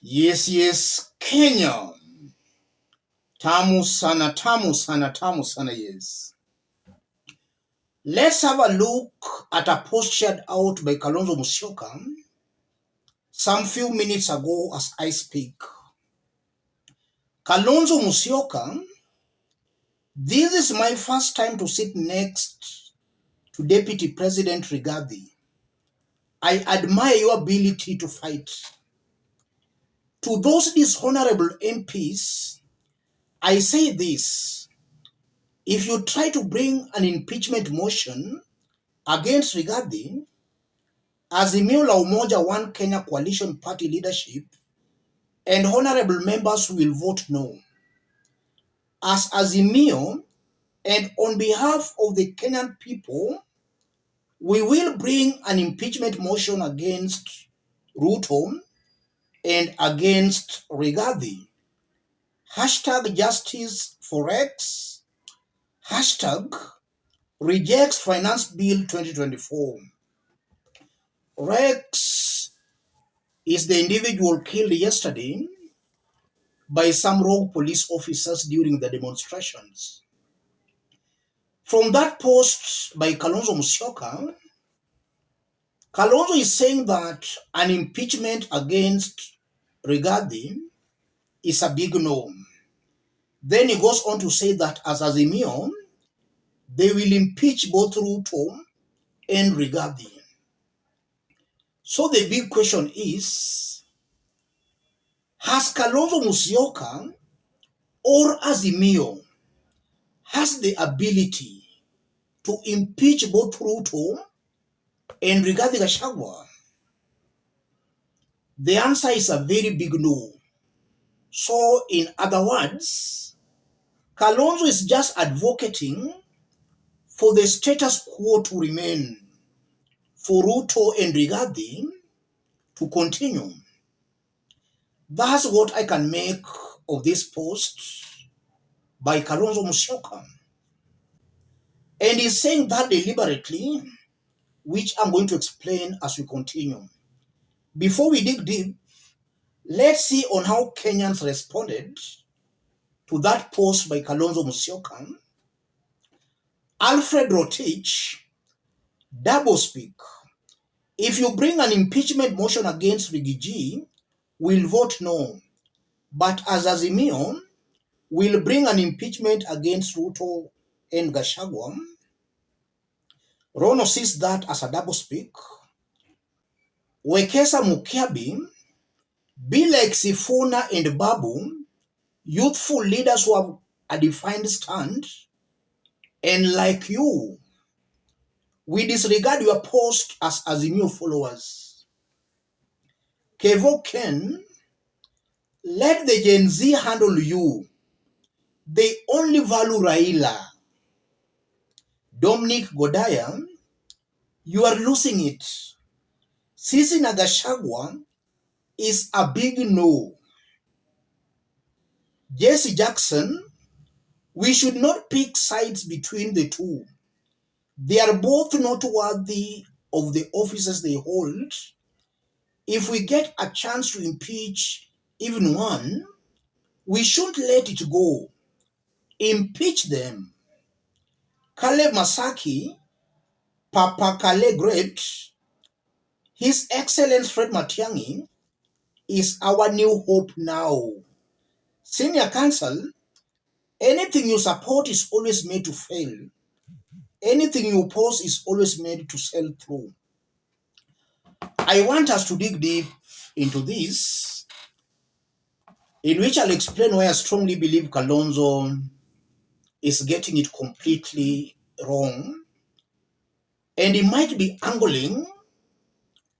Yes, Kenya. Tamu sana, tamu sana, tamu sana, yes. Let's have a look at a post shared out by Kalonzo Musyoka some few minutes ago as I speak. Kalonzo Musyoka, this is my first time to sit next to Deputy President Rigathi. I admire your ability to fight. To those dishonorable MPs, I say this: if you try to bring an impeachment motion against Rigathi, Azimio la Umoja One Kenya Coalition Party leadership and honorable members will vote no. As Azimio and on behalf of the Kenyan people, we will bring an impeachment motion against Ruto and against Rigathi. Hashtag Justice for Rex. Hashtag Rejects Finance Bill 2024. Rex is the individual killed yesterday by some rogue police officers during the demonstrations. From that post by Kalonzo Musyoka, Kalonzo is saying that an impeachment against Rigathi is a big no. Then he goes on to say that as Azimio, they will impeach both Ruto and Rigathi. So the big question is, has Kalonzo Musyoka or Azimio has the ability to impeach both Ruto and Rigathi Gachagua? The answer is a very big no. So in other words, Kalonzo is just advocating for the status quo to remain, for Ruto and Rigathi to continue. That's what I can make of this post by Kalonzo Musyoka. And he's saying that deliberately, which I'm going to explain as we continue. Before we dig deep, let's see on how Kenyans responded to that post by Kalonzo Musyoka. Alfred Rotich, doublespeak. If you bring an impeachment motion against Riggy, we'll vote no. But as Azimio, we'll bring an impeachment against Ruto and Gachagua. Rono sees that as a doublespeak. Wekesa Mukiabi, be like Sifuna and Babu, youthful leaders who have a defined stand, and like you, we disregard your post as Azimio followers. Kevo Ken, let the Gen Z handle you. They only value Raila. Dominic Godaya, you are losing it. Sisi na Gachagua is a big no. Jesse Jackson, we should not pick sides between the two. They are both not worthy of the offices they hold. If we get a chance to impeach even one, we shouldn't let it go. Impeach them. Caleb Masaki, Papa Kale Great, His Excellency Fred Matiang'i is our new hope now. Senior Counsel, anything you support is always made to fail. Anything you oppose is always made to sell through. I want us to dig deep into this, in which I'll explain why I strongly believe Kalonzo is getting it completely wrong, and he might be angling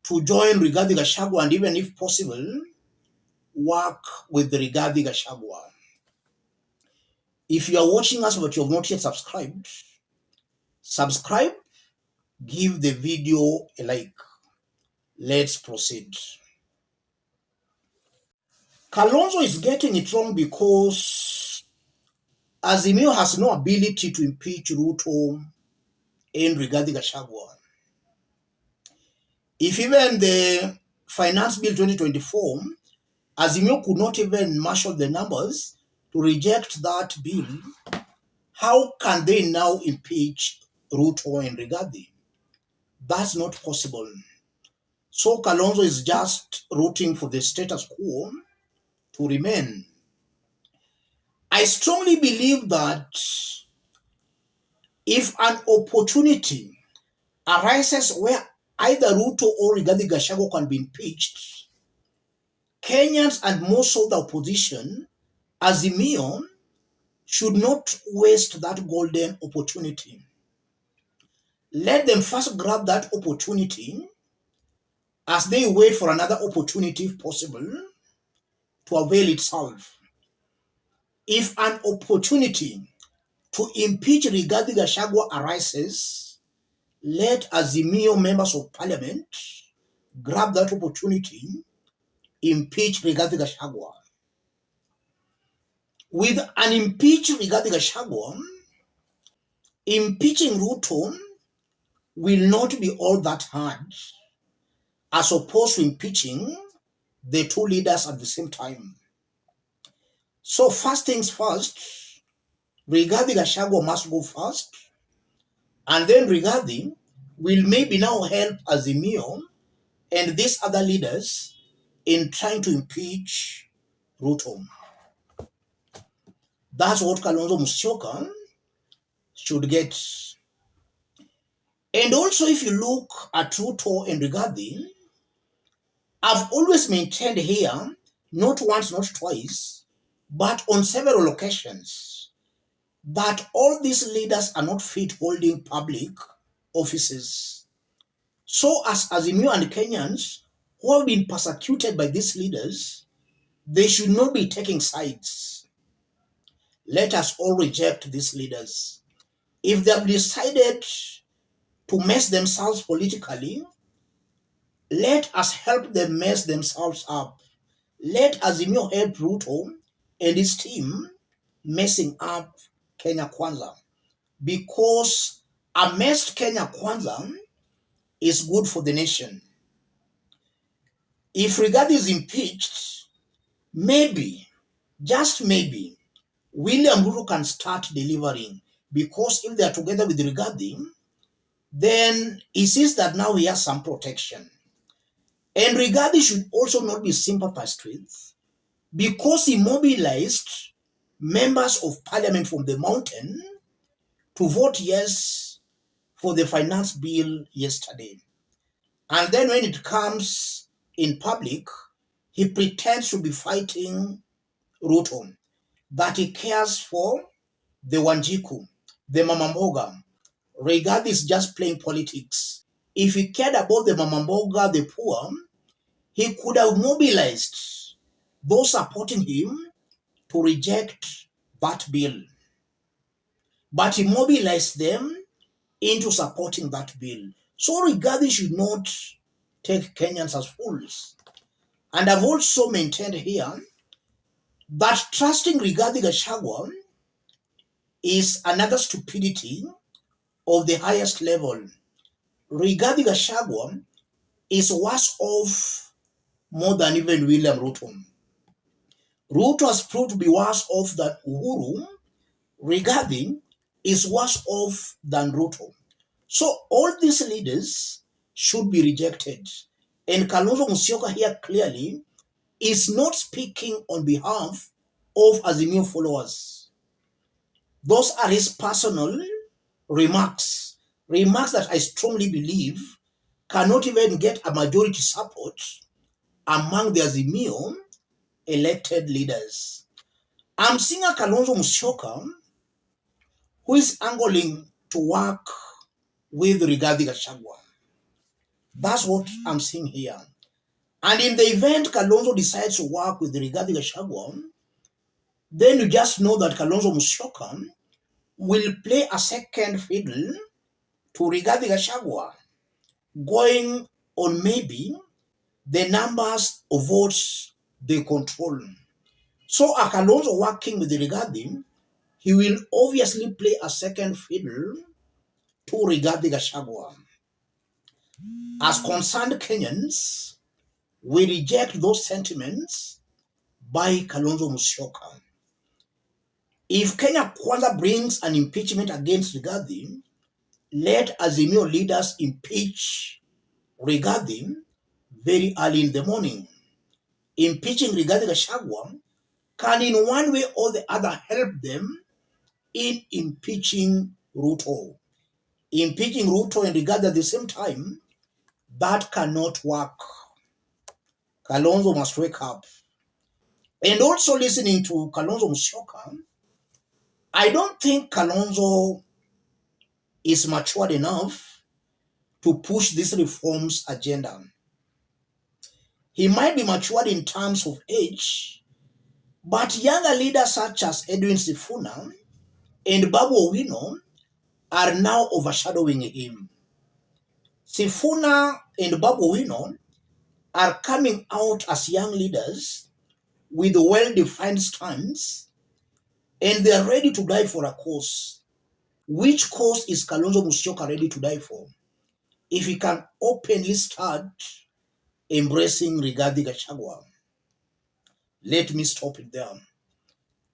to join Rigathi Gachagua and even, if possible, work with Rigathi Gachagua. If you are watching us but you have not yet subscribed, subscribe, give the video a like. Let's proceed. Kalonzo is getting it wrong because Azimio has no ability to impeach Ruto and Rigathi Gachagua. If even the Finance Bill 2024 Azimio could not even marshal the numbers to reject that bill. How can they now impeach Ruto and Rigathi? That's not possible. So Kalonzo is just rooting for the status quo to remain. I strongly believe that if an opportunity arises where either Ruto or Rigathi Gachagua can be impeached, Kenyans and most of the opposition, Azimio, should not waste that golden opportunity. Let them first grab that opportunity as they wait for another opportunity, if possible, to avail itself. If an opportunity to impeach Rigathi Gachagua arises, let Azimio members of parliament grab that opportunity, impeach Rigathi Gachagua. With an impeached Rigathi Gachagua, impeaching Ruto will not be all that hard, as opposed to impeaching the two leaders at the same time. So first things first, Rigathi Gachagua must go first, and then Rigathi will maybe now help Azimio and these other leaders in trying to impeach Ruto. That's what Kalonzo Musyoka should get. And also, if you look at Ruto and Rigathi, I've always maintained here, not once, not twice, but on several occasions, that all these leaders are not fit holding public offices. So as Azimio and Kenyans who have been persecuted by these leaders, they should not be taking sides. Let us all reject these leaders. If they have decided to mess themselves politically, let us help them mess themselves up. Let Azimio help Ruto and his team messing up Kenya Kwanza. Because a messed Kenya Kwanza is good for the nation. If Rigathi is impeached, maybe, just maybe, William Ruto can start delivering. Because if they are together with Rigathi, then he sees that now he has some protection. And Rigathi should also not be sympathized with, because he mobilized members of parliament from the mountain to vote yes for the finance bill yesterday. And then when it comes in public, he pretends to be fighting Ruto, that he cares for the Wanjiku, the Mamamboga. Rigathi is just playing politics. If he cared about the Mamamboga, the poor, he could have mobilized those supporting him to reject that bill. But he mobilized them into supporting that bill. So Rigathi should not take Kenyans as fools. And I've also maintained here that trusting Rigathi Gachagua is another stupidity of the highest level. Rigathi Gachagua is worse off more than even William Ruto. Ruto has proved to be worse off than Uhuru. Rigathi is worse off than Ruto. So all these leaders should be rejected. And Kalonzo Musyoka here clearly is not speaking on behalf of Azimio followers. Those are his personal remarks. Remarks that I strongly believe cannot even get a majority support among the Azimio elected leaders. I'm seeing a Kalonzo Musyoka who is angling to work with Rigathi Gachagua. That's what I'm seeing here. And in the event Kalonzo decides to work with Rigathi Gachagua, then you just know that Kalonzo Musyoka will play a second fiddle to Rigathi Gachagua, going on maybe the numbers of votes they control. So a Kalonzo working with Rigathi, he will obviously play a second fiddle to Rigathi Gachagua. As concerned Kenyans, we reject those sentiments by Kalonzo Musyoka. If Kenya Kwanza brings an impeachment against Rigathi, let Azimio leaders impeach Rigathi very early in the morning. Impeaching Rigathi Gachagua can in one way or the other help them in impeaching Ruto. Impeaching Ruto and Rigathi at the same time, that cannot work. Kalonzo must wake up. And also listening to Kalonzo Musyoka, I don't think Kalonzo is matured enough to push this reforms agenda. He might be matured in terms of age, but younger leaders such as Edwin Sifuna and Babu Owino are now overshadowing him. Sifuna and Babu Owino are coming out as young leaders with well-defined stands, and they are ready to die for a cause. Which cause is Kalonzo Musyoka ready to die for? If he can openly start embracing Rigathi Gachagua. Let me stop it there.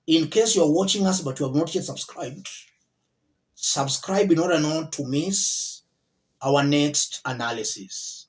In case you are watching us but you have not yet subscribed, subscribe in order not to miss our next analysis.